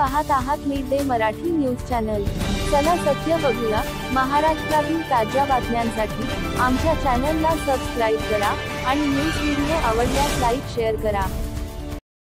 पाहत आहात mid day Marathi news channel. चला सत्य बघूया। महाराष्ट्रातील ताज्या बातम्यांसाठी आमच्या चॅनलला सबस्क्राइब करा आणि न्यूज व्हिडिओ आवडल्यास लाईक शेअर करा।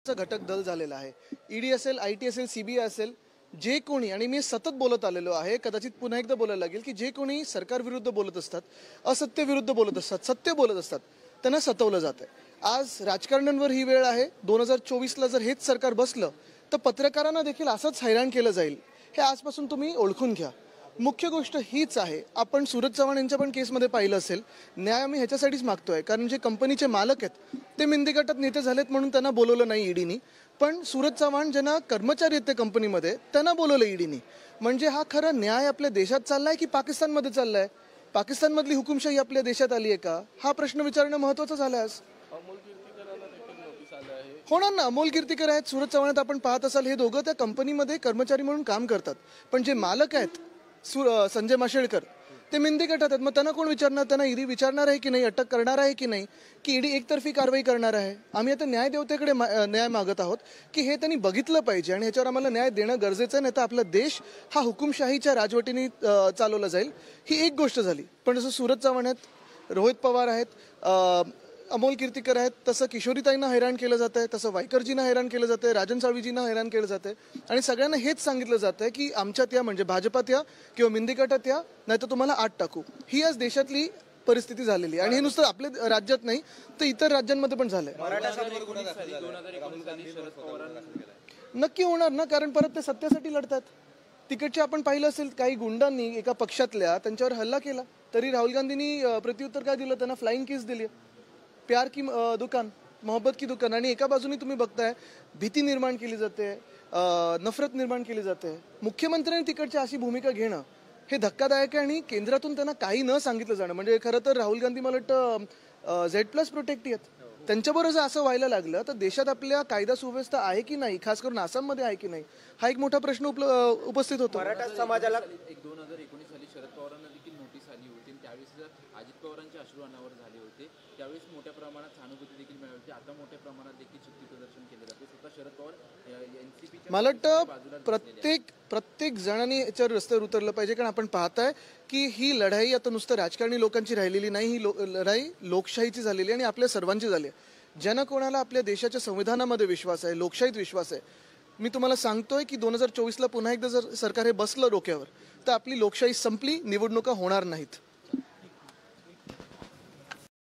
घटक दल झालेला आहे। ईडी असेल, आयटी असेल, सीबीआय असेल, जे कोणी, आणि मी सतत बोलत आलेलो आहे, कदाचित पुन्हा एकदा बोलायला लागेल की जे कोणी सरकार विरुद्ध बोलत असतात, असत्य विरुद्ध बोलत असतात, सत्य बोलत असतात, त्यांना सतवलं जातंय। आज राजकारण्यांवर ही वेळ आहे। 2024ला जर हेच सरकार बसलं तर पत्रकारांना देखील असंच हैराण केलं जाईल, हे आजपासून तुम्ही ओळखून घ्या। मुख्य गोष्ट हीच आहे, आपण सूरज चव्हाण यांच्या पण केसमध्ये पाहिलं असेल, न्याय आम्ही ह्याच्यासाठीच मागतोय कारण जे कंपनीचे मालक आहेत ते मिंदी गटात नेते झालेत म्हणून त्यांना बोलवलं नाही ईडीनी, पण सूरज चव्हाण ज्यांना कर्मचारी आहेत ते कंपनीमध्ये त्यांना बोलवलं ईडीनी। म्हणजे हा खरा न्याय आपल्या देशात चाललाय की पाकिस्तानमध्ये चाललाय? पाकिस्तानमधली हुकुमशाही आपल्या देशात आली आहे का, हा प्रश्न विचारणं महत्त्वाचं झालं आज। होणार ना, अमोल कीर्तिकर आहेत, सूरज चव्हाण आपण पाहत असाल, हे दोघं त्या कंपनीमध्ये कर्मचारी म्हणून काम करतात, पण जे मालक आहेत संजय माशेलकर ते मिंदी गटात आहेत। मग त्यांना कोण विचारणार? त्यांना ईडी विचारणार आहे की नाही, अटक करणार आहे की नाही, की ईडी एकतर्फी कारवाई करणार आहे? आम्ही आता न्यायदेवतेकडे न्याय मागत आहोत की हे त्यांनी बघितलं पाहिजे आणि ह्याच्यावर आम्हाला न्याय देणं गरजेचं आहे, नाही तर आपला देश हा हुकुमशाहीच्या राजवटीने चालवला जाईल। ही एक गोष्ट झाली, पण जसं सूरज चव्हाण आहेत, रोहित पवार आहेत, अमोल कीर्तिकर आहेत, तसं किशोरीताईंना हैराण केलं जात आहे, तसं वायकरजींना हैराण केलं जात आहे, राजन साळवीजींना हैराण केलं जात आहे आणि सगळ्यांना हेच सांगितलं जात आहे की आमच्यात या, म्हणजे भाजपात या किंवा मिंदी गटात या, नाही तर तुम्हाला आत टाकू। ही आज देशातली परिस्थिती झालेली आणि हे नुसतं आपल्या राज्यात नाही तर इतर राज्यांमध्ये पण झालंय। नक्की होणार ना, कारण परत ते सत्यासाठी लढतात। तिकडचे आपण पाहिलं असेल, काही गुंडांनी एका पक्षातल्या त्यांच्यावर हल्ला केला, तरी राहुल गांधींनी प्रत्युत्तर काय दिलं? त्यांना फ्लाइंग किस दिली। प्यार की दुकान, मोहब्बत की दुकान। आणि एका बाजूने तुम्ही बघताय भीती निर्माण केली जाते, नफरत निर्माण केली जाते। मुख्यमंत्र्यांनी तिकडची अशी भूमिका घेणं हे धक्कादायक आहे आणि केंद्रातून त्यांना काही न सांगितलं जाणं, म्हणजे खरं तर राहुल गांधी मला वाटतं Z+ प्रोटेक्टी आहेत, त्यांच्याबरोबर जर असं व्हायला लागलं तर देशात आपल्या कायदा सुव्यवस्था आहे की नाही, खास करून आसाममध्ये आहे की नाही, हा एक मोठा प्रश्न उपस्थित होतो। मराठा समाजाला 2019 साली शरद पवारांना देखील नोटीस आली होती, त्यावेळेस अजित पवारांचे अश्रू अनावर झाले होते, त्यावेळेस मोठ्या प्रमाणात सहानुभूती देखील मिळाली होती। आता मोठ्या प्रमाणात देखील शक्ती प्रदर्शन केले जाते। स्वतः शरद पवार एनसीपीच्या, मला वाटतं प्रत्येक जणांनी याच्यावर रस्त्यावर उतरलं पाहिजे, कारण आपण पाहताय की ही लढाई आता नुसतं राजकारणी लोकांची राहिलेली नाही, ही लढाई लोकशाहीची झालेली आणि आपल्या सर्वांची झाली आहे। ज्यांना कोणाला आपल्या देशाच्या संविधानामध्ये विश्वास आहे, लोकशाहीत विश्वास आहे, मी तुम्हाला सांगतोय की 2024ला पुन्हा एकदा जर सरकार हे बसलं डोक्यावर तर आपली लोकशाही संपली, निवडणुका होणार नाहीत।